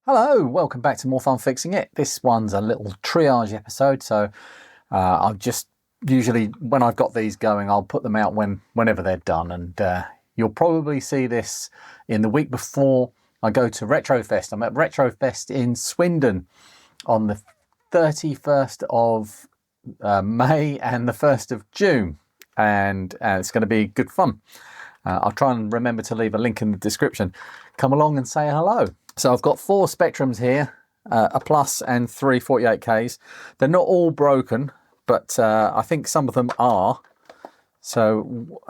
Hello, welcome back to More Fun Fixing It. This one's a little triage episode, so I've just usually when I've got these going, I'll put them out whenever they're done, and you'll probably see this in the week before I go to Retrofest. I'm at Retrofest in Swindon on the 31st of May and the 1st of June, and it's going to be good fun. I'll try and remember to leave a link in the description. Come along and say hello. So I've got 4 Spectrums here, a Plus and 3 48k's. They're not all broken, but I think some of them are. So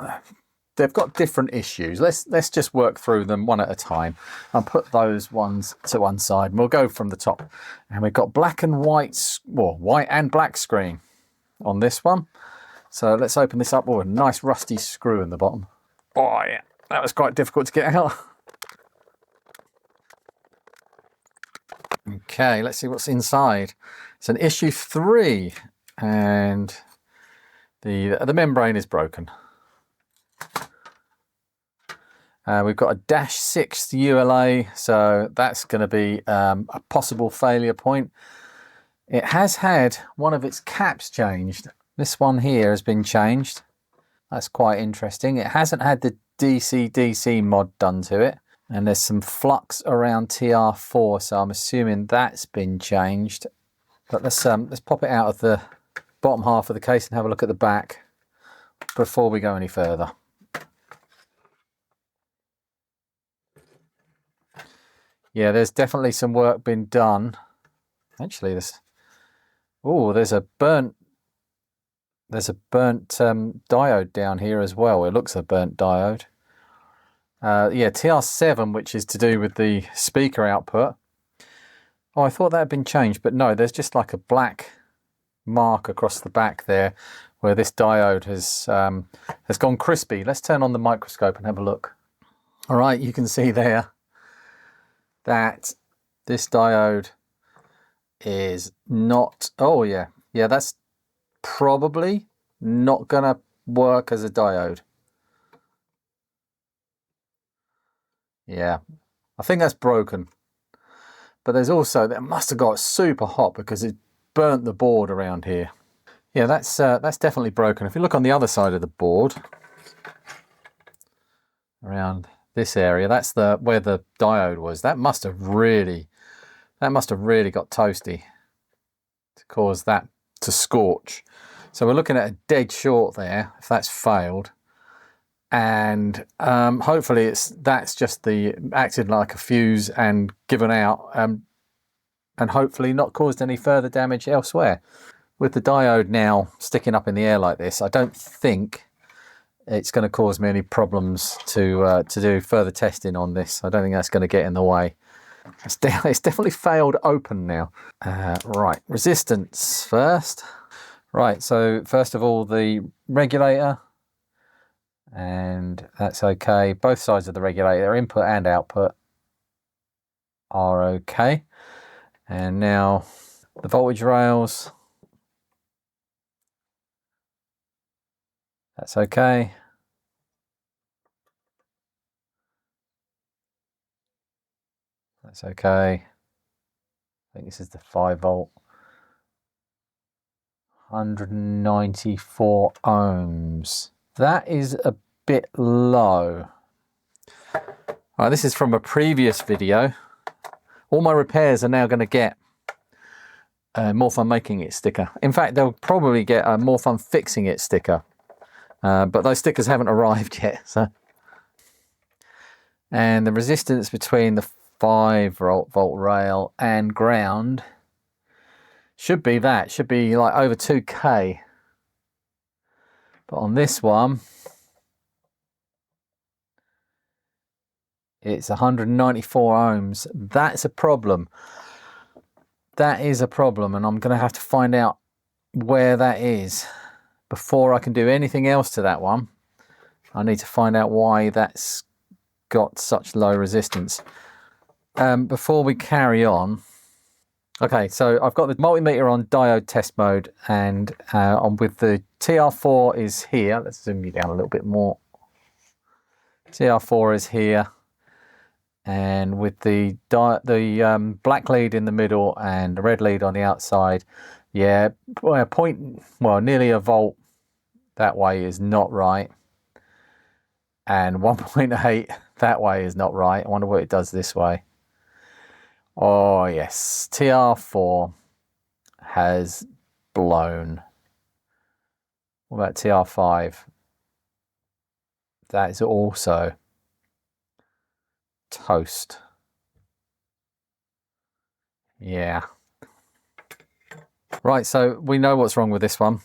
they've got different issues. Let's just work through them one at a time. I'll put those ones to one side and we'll go from the top. And we've got black and white, well, white and black screen on this one. So let's open this up. Oh, a nice rusty screw in the bottom. Boy, that was quite difficult to get out. Okay, let's see what's inside. It's an issue 3 and the membrane is broken. We've got a -6 ULA, so that's going to be a possible failure point. It has had one of its caps changed. This one here has been changed. That's quite interesting. It hasn't had the DC-DC mod done to it. And there's some flux around TR4, so I'm assuming that's been changed. But let's pop it out of the bottom half of the case and have a look at the back before we go any further. Yeah, there's definitely some work been done. Actually, there's a burnt diode down here as well. It looks a burnt diode. Yeah, TR7, which is to do with the speaker output. Oh, I thought that had been changed, but no, there's just like a black mark across the back there where this diode has gone crispy. Let's turn on the microscope and have a look. All right, you can see there that this diode is not, oh yeah, that's probably not gonna work as a diode. Yeah, I think that's broken. But there's also, that must have got super hot because it burnt the board around here. Yeah, that's definitely broken. If you look on the other side of the board, around this area, that's where the diode was. That must have really got toasty to cause that to scorch. So we're looking at a dead short there, if that's failed. And hopefully that's just acted like a fuse and given out, and hopefully not caused any further damage elsewhere. With the diode now sticking up in the air like this, I don't think it's going to cause me any problems to do further testing on this. I don't think that's going to get in the way. It's definitely failed open now. Right, resistance first. Right, so first of all, the regulator. And that's okay. Both sides of the regulator, input and output, are okay. And now the voltage rails, that's okay. That's okay. I think this is the 5 volt. 194 ohms. That is a bit low. All right, this is from a previous video. All my repairs are now going to get a More Fun Making It sticker. In fact, they'll probably get a More Fun Fixing It sticker. But those stickers haven't arrived yet. So. And the resistance between the 5 volt rail and ground should be like over 2K. But on this one, it's 194 ohms. That's a problem. That is a problem, and I'm going to have to find out where that is before I can do anything else to that one. I need to find out why that's got such low resistance. Before we carry on, okay, so I've got the multimeter on diode test mode, and on with the TR4 is here. Let's zoom you down a little bit more. TR4 is here, and with the black lead in the middle and the red lead on the outside, yeah, nearly a volt that way is not right, and 1.8 that way is not right. I wonder what it does this way. Oh yes, TR4 has blown. What about TR5? That is also toast. Yeah. Right, so we know what's wrong with this one.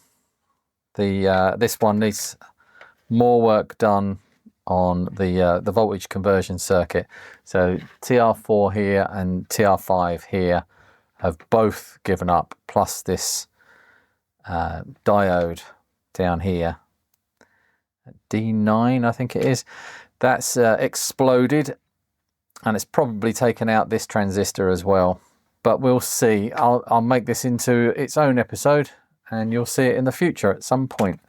This one needs more work done on the voltage conversion circuit. So TR4 here and TR5 here have both given up, plus this diode down here, D9 I think it is, that's exploded, and it's probably taken out this transistor as well, but we'll see. I'll make this into its own episode and you'll see it in the future at some point.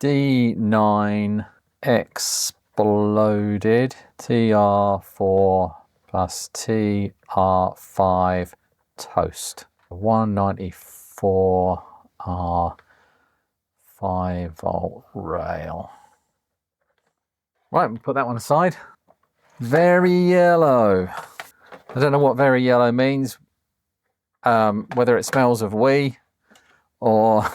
D9 exploded, TR4 plus TR5 toast. 194R 5-volt rail. Right, we'll put that one aside. Very yellow. I don't know what very yellow means, whether it smells of wee or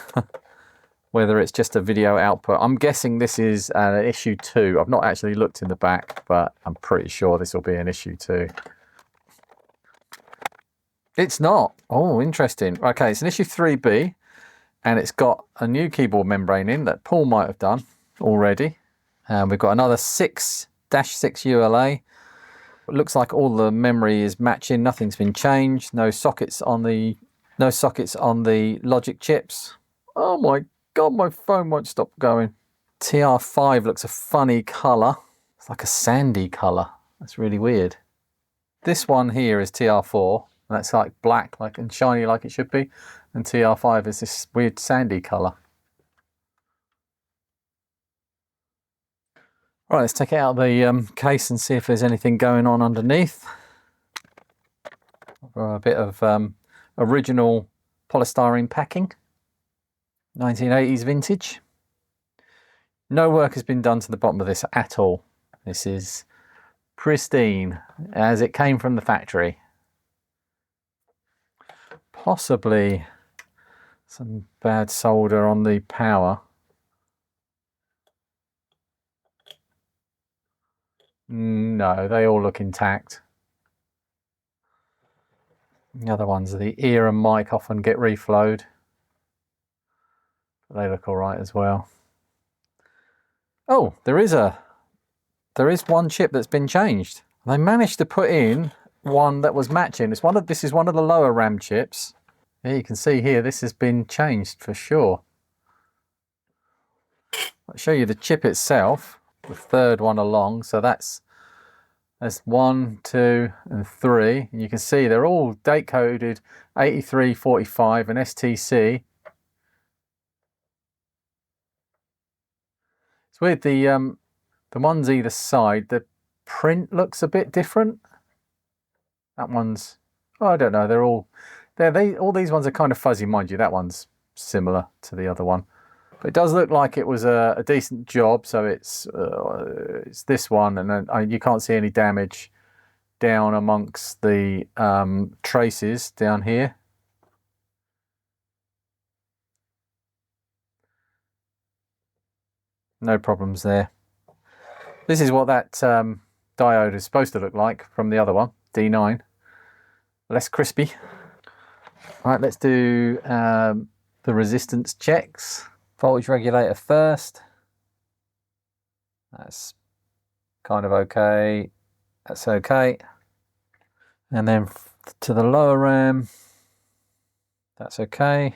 whether it's just a video output. I'm guessing this is an issue 2. I've not actually looked in the back, but I'm pretty sure this will be an issue 2. It's not. Oh, interesting. Okay, it's an issue 3B, and it's got a new keyboard membrane in that Paul might have done already. And we've got another 6-6 ULA. It looks like all the memory is matching. Nothing's been changed. No sockets on the logic chips. Oh my God, my phone won't stop going. TR5 looks a funny color. It's like a sandy color. That's really weird. This one here is TR4. And that's like black, and shiny like it should be. And TR5 is this weird sandy color. Right, let's take it out of the case and see if there's anything going on underneath. A bit of original polystyrene packing. 1980s vintage. No work has been done to the bottom of this at all. This is pristine as it came from the factory. Possibly some bad solder on the power. No, they all look intact. The other ones, the ear and mic, often get reflowed. But they look all right as well. Oh, there is one chip that's been changed. They managed to put in one that was matching. This is one of the lower RAM chips. Yeah, you can see here this has been changed for sure. I'll show you the chip itself, the third one along. So that's 1, 2, and 3. And you can see they're all date coded 8345 and STC. It's weird, the ones either side, the print looks a bit different. That one's, oh, I don't know, all these ones are kind of fuzzy, mind you. That one's similar to the other one. But it does look like it was a decent job, so it's this one, and then you can't see any damage down amongst the traces down here. No problems there. This is what that diode is supposed to look like from the other one, D9. Less crispy. All right, let's do the resistance checks. Voltage regulator first. That's kind of okay. That's okay. And then to the lower RAM. That's okay.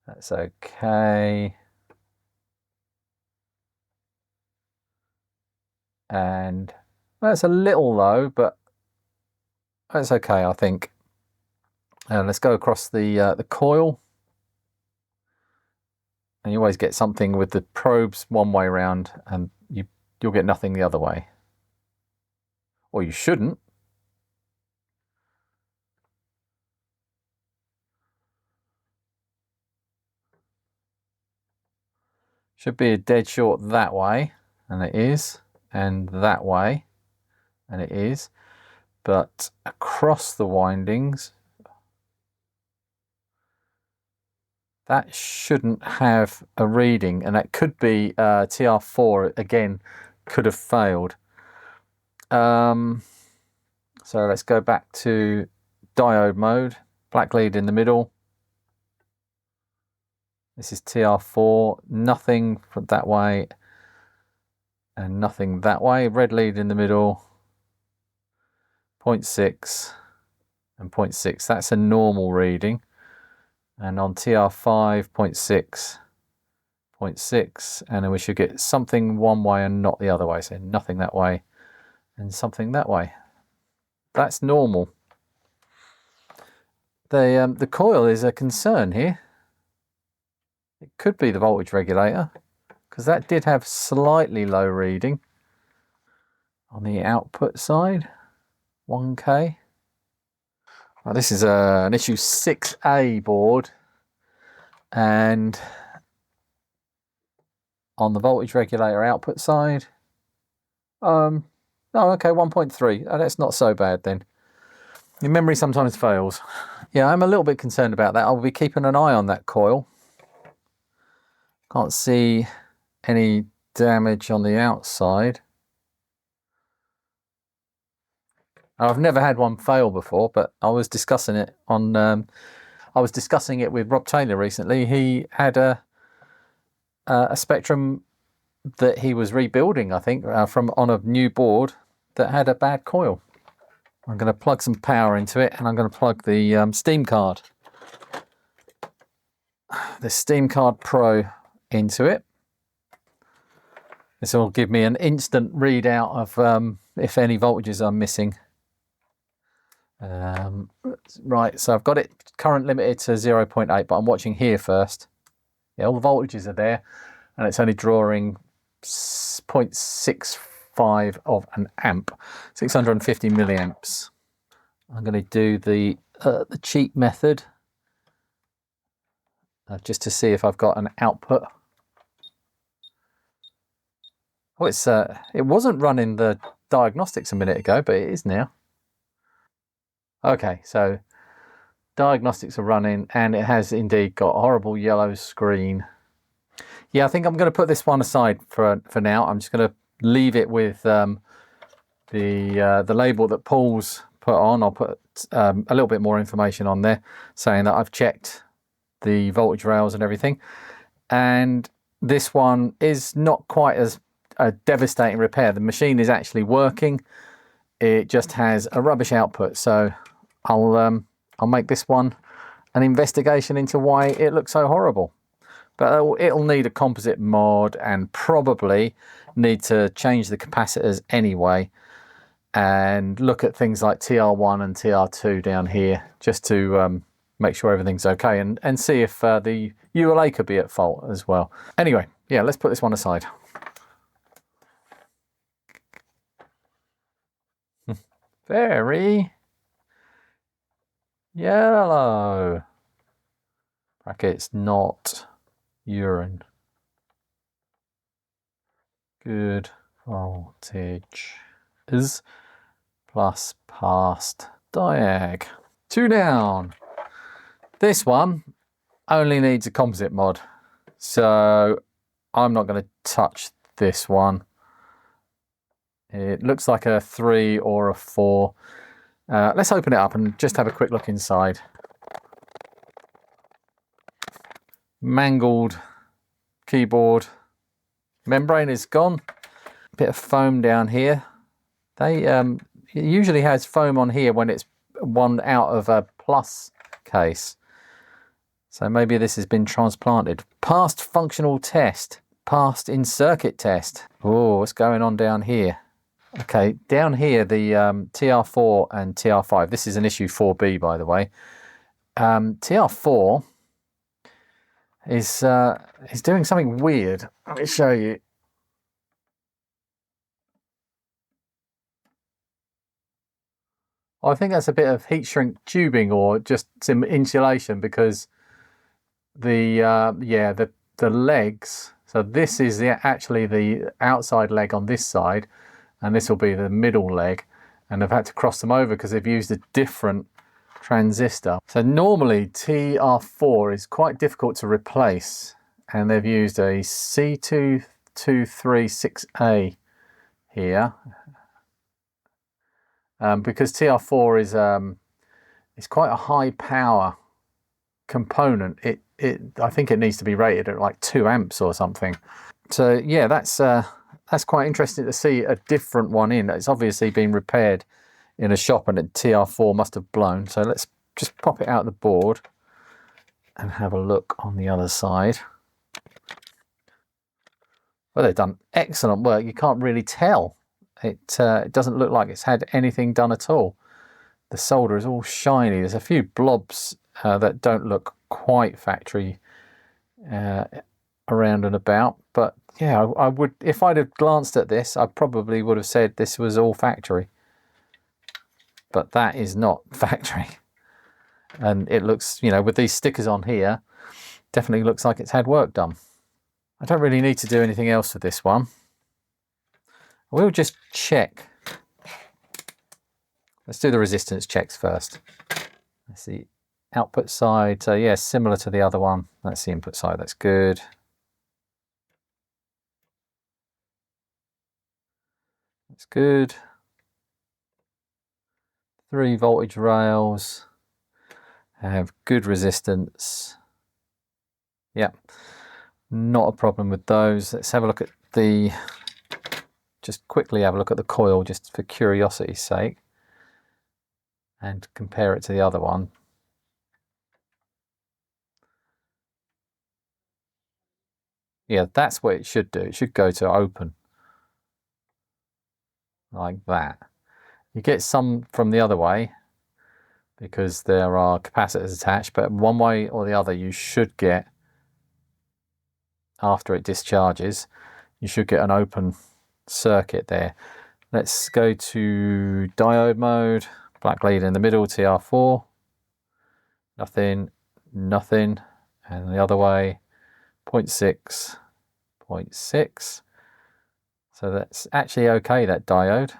That's okay. And that's a little low, but that's okay, I think. Let's go across the coil. And you always get something with the probes one way around, and you you'll get nothing the other way. Or you shouldn't. Should be a dead short that way, and it is, and that way, and it is. But across the windings, that shouldn't have a reading, and that could be TR4 again, could have failed. So let's go back to diode mode, black lead in the middle. This is TR4, nothing from that way and nothing that way. Red lead in the middle, 0.6 and 0.6. That's a normal reading. And on TR5, 0.6, 0.6. And then we should get something one way and not the other way. So nothing that way and something that way. That's normal. The coil is a concern here. It could be the voltage regulator, because that did have slightly low reading. On the output side, 1K. Well, this is an issue 6A board, and on the voltage regulator output side, oh, okay, 1.3. Oh, that's not so bad then. Your memory sometimes fails. Yeah, I'm a little bit concerned about that. I'll be keeping an eye on that coil. Can't see any damage on the outside. I've never had one fail before, but I was discussing it on. I was discussing it with Rob Taylor recently. He had a Spectrum that he was rebuilding, I think, from on a new board that had a bad coil. I'm going to plug some power into it, and I'm going to plug the Steam card, the Steam Card Pro, into it. This will give me an instant readout of if any voltages are missing. Right, so I've got it current limited to 0.8, but I'm watching here first. Yeah, all the voltages are there, and it's only drawing 0.65 of an amp, 650 milliamps. I'm going to do the cheat method just to see if I've got an output. Oh, it wasn't running the diagnostics a minute ago, but it is now. Okay, so diagnostics are running, and it has indeed got a horrible yellow screen. Yeah, I think I'm going to put this one aside for now. I'm just going to leave it with the label that Paul's put on. I'll put a little bit more information on there saying that I've checked the voltage rails and everything. And this one is not quite as a devastating repair. The machine is actually working. It just has a rubbish output. So I'll make this one an investigation into why it looks so horrible. But it'll need a composite mod and probably need to change the capacitors anyway, and look at things like TR1 and TR2 down here just to make sure everything's okay, and see if the ULA could be at fault as well. Anyway, yeah, let's put this one aside. Very yellow. Brackets not urine. Good voltage is plus past diag. 2 down. This one only needs a composite mod, so I'm not going to touch this one. It looks like a 3 or a 4. Let's open it up and just have a quick look inside. Mangled keyboard. Membrane is gone. Bit of foam down here. It usually has foam on here when it's one out of a plus case. So maybe this has been transplanted. Passed functional test. Passed in circuit test. Oh, what's going on down here? Okay, down here, the TR4 and TR5. This is an issue 4B, by the way. TR4 is doing something weird. Let me show you. I think that's a bit of heat shrink tubing or just some insulation, because the legs, so this is actually the outside leg on this side, and this will be the middle leg, and they've had to cross them over because they've used a different transistor. So normally TR4 is quite difficult to replace, and they've used a C2236A here, because TR4 is quite a high power component. I think it needs to be rated at like 2 amps or something. So yeah, that's quite interesting to see a different one in. It's obviously been repaired in a shop and TR4 must have blown. So let's just pop it out the board and have a look on the other side. Well, they've done excellent work. You can't really tell. It doesn't look like it's had anything done at all. The solder is all shiny. There's a few blobs that don't look quite factory around and about, but yeah, I would, if I'd have glanced at this, I probably would have said this was all factory, but that is not factory. And it looks, you know, with these stickers on here, definitely looks like it's had work done. I don't really need to do anything else with this one. We'll just check. Let's do the resistance checks first. Let's see, output side. So yeah, similar to the other one. That's the input side. That's good. That's good. 3 voltage rails. Have good resistance. Yeah, not a problem with those. Let's have a look at the, just quickly have a look at the coil just for curiosity's sake and compare it to the other one. Yeah, that's what it should do. It should go to open like that. You get some from the other way because there are capacitors attached, but one way or the other you should get, after it discharges, you should get an open circuit there. Let's go to diode mode, black lead in the middle, TR4, nothing, nothing, and the other way, 0.6, 0.6. So that's actually okay, that diode.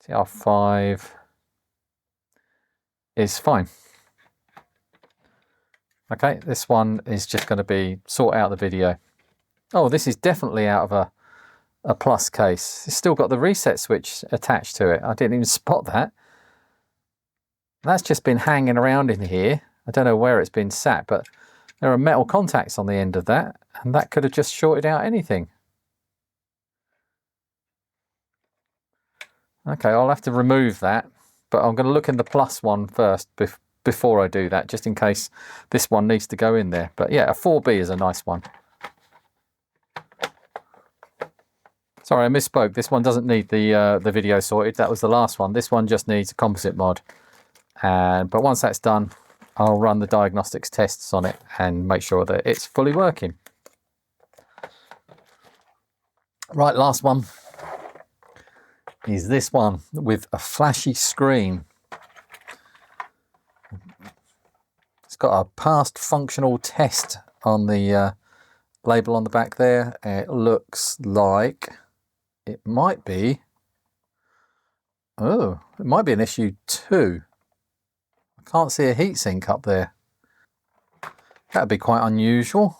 TR5 is fine. Okay, this one is just going to be sort out the video. Oh, this is definitely out of a plus case. It's still got the reset switch attached to it. I didn't even spot that. That's just been hanging around in here. I don't know where it's been sat, but there are metal contacts on the end of that, and that could have just shorted out anything. Okay, I'll have to remove that, but I'm going to look in the plus one first before I do that, just in case this one needs to go in there. But yeah, a 4B is a nice one. Sorry, I misspoke. This one doesn't need the video sorted. That was the last one. This one just needs a composite mod. But once that's done, I'll run the diagnostics tests on it and make sure that it's fully working. Right, last one is this one with a flashy screen. It's got a past functional test on the label on the back there. It looks like it might be, oh, it might be an issue 2. I can't see a heatsink up there. That'd be quite unusual.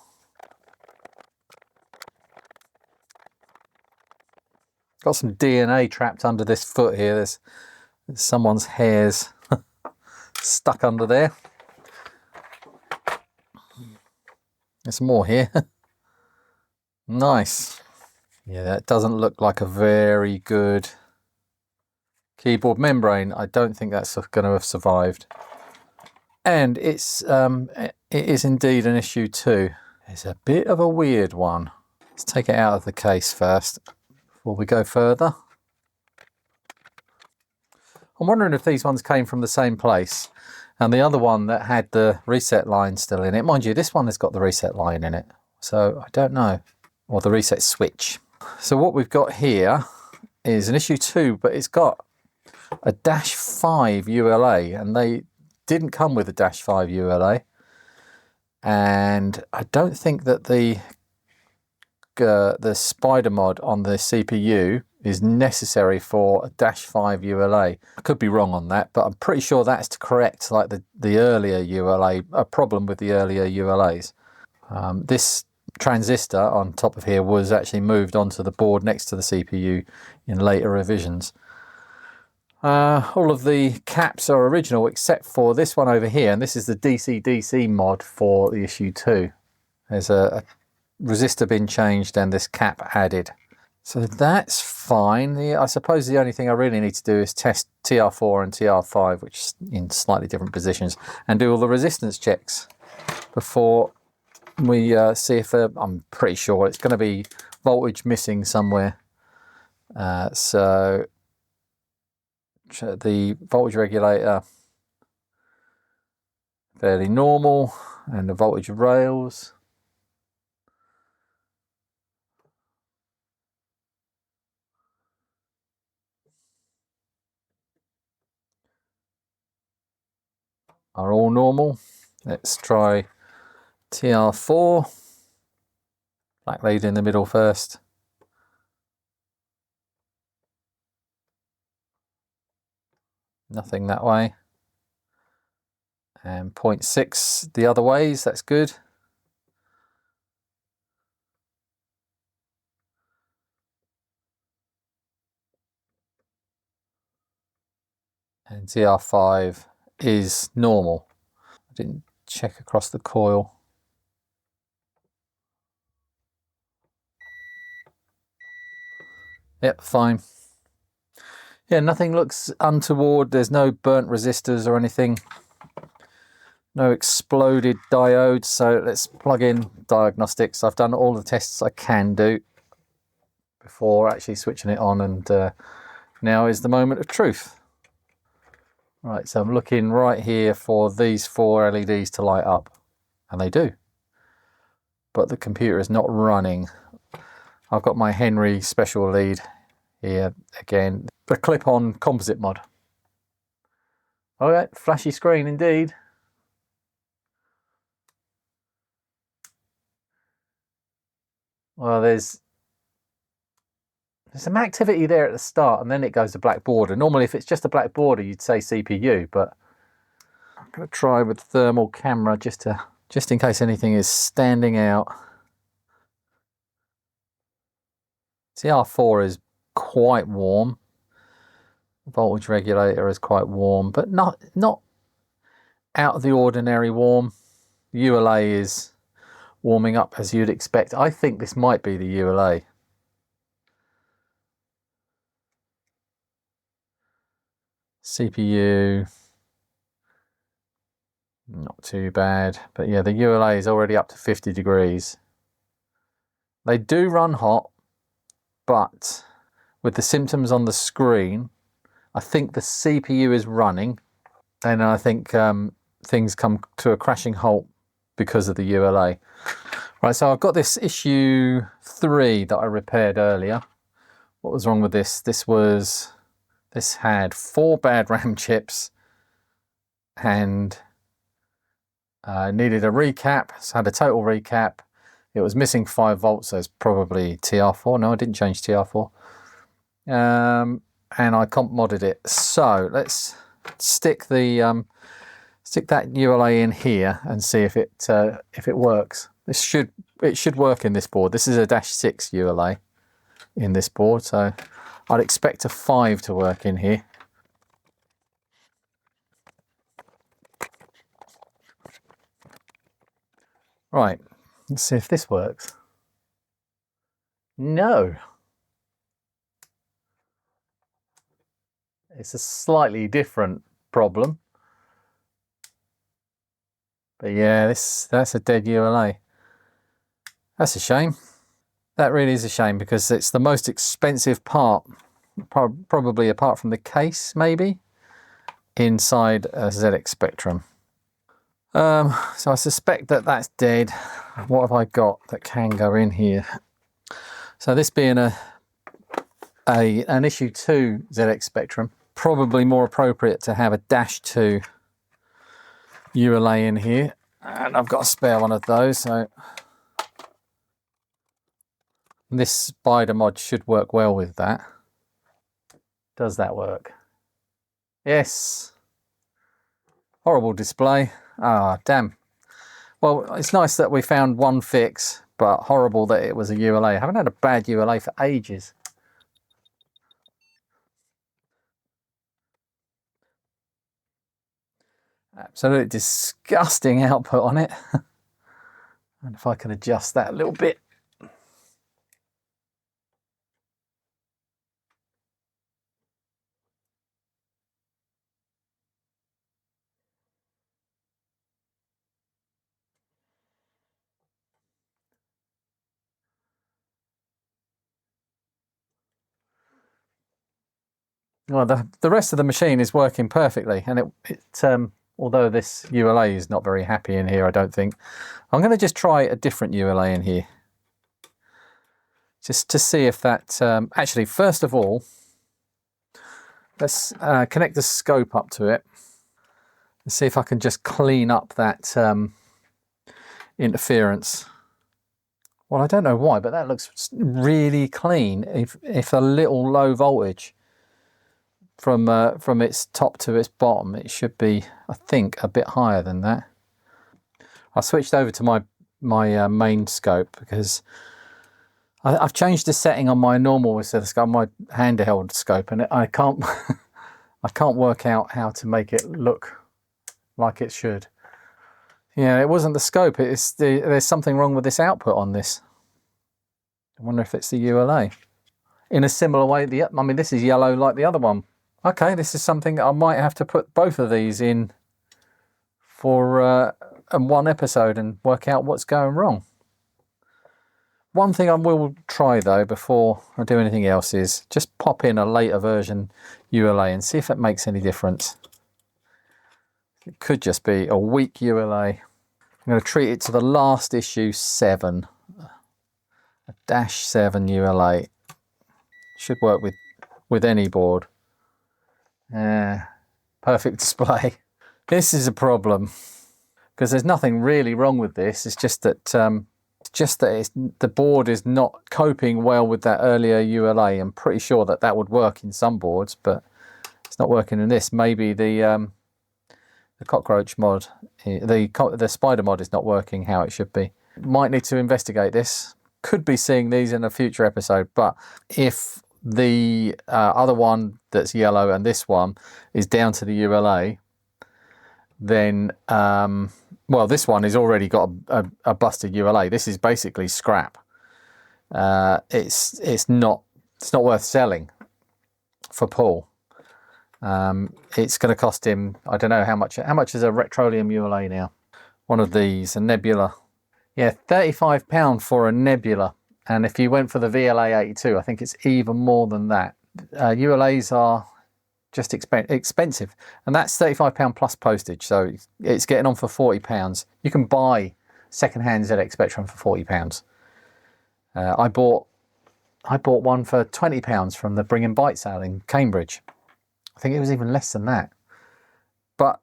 Got some DNA trapped under this foot here. There's someone's hairs stuck under there. There's more here. Nice. Yeah, that doesn't look like a very good keyboard membrane. I don't think that's going to have survived. And it is indeed an issue 2. It's a bit of a weird one. Let's take it out of the case first before we go further. I'm wondering if these ones came from the same place, and the other one that had the reset line still in it. Mind you, this one has got the reset line in it, so I don't know. Or the reset switch. So what we've got here is an issue 2, but it's got a -5 ULA, and they didn't come with a -5 ULA. And I don't think that the spider mod on the CPU is necessary for a -5 ULA. I could be wrong on that, but I'm pretty sure that's to correct like the earlier ULA, a problem with the earlier ULAs. This transistor on top of here was actually moved onto the board next to the CPU in later revisions. All of the caps are original except for this one over here, and this is the DC-DC mod for the issue 2. There's a resistor been changed and this cap added. So that's fine. I suppose the only thing I really need to do is test TR4 and TR5, which is in slightly different positions, and do all the resistance checks before we see if I'm pretty sure it's going to be voltage missing somewhere. So the voltage regulator fairly normal, and the voltage rails are all normal. Let's try TR4. Black lead in the middle first. Nothing that way. And 0.6 the other ways, that's good. And TR5 is normal. I didn't check across the coil. Yep, fine. Yeah, nothing looks untoward. There's no burnt resistors or anything. No exploded diodes. So let's plug in diagnostics. I've done all the tests I can do before actually switching it on, and now is the moment of truth. Right, so I'm looking right here for these 4 LEDs to light up, and they do. But the computer is not running. I've got my Henry special lead here again. The clip-on composite mod. Alright, flashy screen indeed. Well, there's some activity there at the start, and then it goes to black border. Normally, if it's just a black border, you'd say CPU, but I'm going to try with thermal camera just in case anything is standing out. TR4 is quite warm. The voltage regulator is quite warm, but not out of the ordinary warm. ULA is warming up as you'd expect. I think this might be the ULA. CPU, not too bad, but yeah, the ULA is already up to 50 degrees. They do run hot, but with the symptoms on the screen, I think the CPU is running, and I think things come to a crashing halt because of the ULA. Right, so I've got this issue 3 that I repaired earlier. What was wrong with this? This had 4 bad RAM chips and needed a recap. So I had a total recap. It was missing 5 volts, so it's probably TR4. No, I didn't change TR4. And I comp modded it. So let's stick that ULA in here and see if it works. It should work in this board. This is a -6 ULA in this board, so I'd expect a 5 to work in here. Right, let's see if this works. No. It's a slightly different problem. But yeah, that's a dead ULA. That's a shame. That really is a shame, because it's the most expensive part, probably apart from the case, maybe, inside a ZX Spectrum. So I suspect that that's dead. What have I got that can go in here? So this being an issue 2 ZX Spectrum, probably more appropriate to have a -2 ULA in here, and I've got a spare one of those, so this spider mod should work well with that. Does that work? Yes. Horrible display. Ah, damn. Well, it's nice that we found one fix, but horrible that it was a ULA. I haven't had a bad ULA for ages. Absolutely disgusting output on it. And if I can adjust that a little bit. Well, the rest of the machine is working perfectly, and although this ULA is not very happy in here, I don't think. I'm going to just try a different ULA in here, just to see if that... actually, first of all, let's connect the scope up to it and see if I can just clean up that interference. Well, I don't know why, but that looks really clean. If a little low voltage from its top to its bottom, it should be, I think, a bit higher than that. I switched over to my main scope because I've changed the setting on my normal oscilloscope, my handheld scope, and I can't I can't work out how to make it look like it should. Yeah, it wasn't the scope. There's something wrong with this output on this. I wonder if it's the ULA. In a similar way, I mean, this is yellow like the other one. Okay, this is something I might have to put both of these in for one episode and work out what's going wrong. One thing I will try though before I do anything else is just pop in a later version ULA and see if it makes any difference. It could just be a weak ULA. I'm going to treat it to the last issue 7. A -7 ULA. Should work with any board. Perfect display. This is a problem because there's nothing really wrong with this. It's just that the board is not coping well with that earlier ULA. I'm pretty sure that would work in some boards, but it's not working in this. Maybe the cockroach mod, the spider mod is not working how it should be. Might need to investigate this. Could be seeing these in a future episode, but if the other one that's yellow and this one is down to the ULA, then well, this one has already got a busted ULA. This is basically scrap. It's not worth selling for Paul. It's going to cost him, I don't know how much is a Retrolium ULA now. One of these, a Nebula. Yeah, £35 for a Nebula. And if you went for the VLA 82, I think it's even more than that. ULAs are just expensive. And that's £35 plus postage. So it's getting on for £40. You can buy second-hand ZX Spectrum for £40. I bought one for £20 from the Bring and Bite sale in Cambridge. I think it was even less than that. But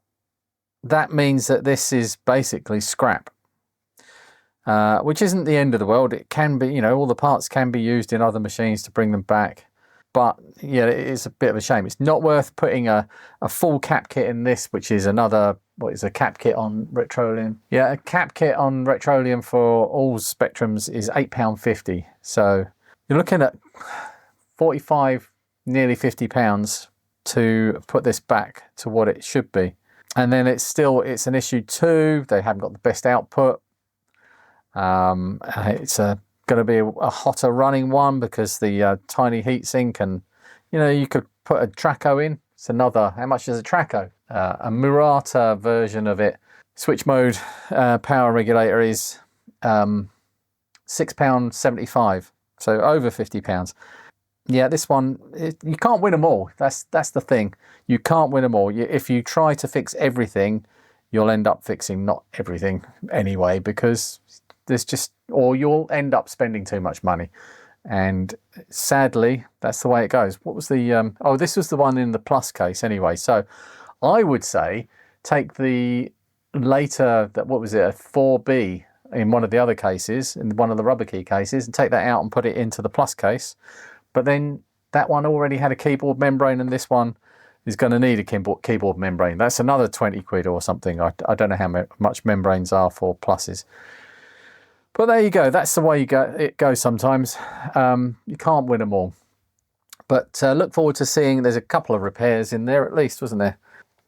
that means that this is basically scrap. Which isn't the end of the world. It can be, you know, all the parts can be used in other machines to bring them back. But yeah, it is a bit of a shame. It's not worth putting a full cap kit in this, which is another, what is a cap kit on Retrolium? Yeah, a cap kit on Retrolium for all Spectrums is £8.50. So you're looking at 45, nearly £50 to put this back to what it should be. And then it's an issue 2. They haven't got the best output. It's going to be a hotter running one because the tiny heatsink, and you know, you could put a Traco in. It's another, how much is a Traco? A Murata version of it. Switch mode power regulator is £6.75, so over £50. Yeah, this one, you can't win them all. That's the thing. You can't win them all. If you try to fix everything, you'll end up fixing not everything anyway, because there's just, or you'll end up spending too much money. And sadly, that's the way it goes. What was the, oh, this was the one in the plus case anyway. So I would say take the later, what was it, a 4B in one of the other cases, in one of the rubber key cases, and take that out and put it into the plus case. But then that one already had a keyboard membrane, and this one is going to need a keyboard membrane. That's another 20 quid or something. I don't know how much membranes are for pluses. But there you go. That's the way it goes sometimes. You can't win them all. But look forward to seeing, there's a couple of repairs in there at least, wasn't there?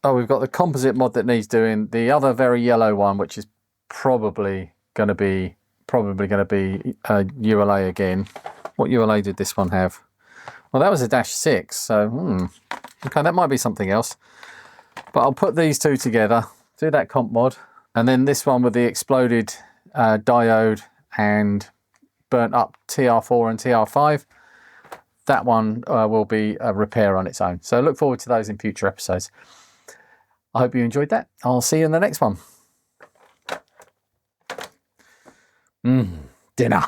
Oh, we've got the composite mod that needs doing. The other very yellow one, which is probably going to be ULA again. What ULA did this one have? Well, that was a -6. So, okay, that might be something else. But I'll put these two together, do that comp mod. And then this one with the exploded diode and burnt up TR4 and TR5, that one will be a repair on its own. So look forward to those in future episodes. I hope you enjoyed that. I'll see you in the next one. Dinner.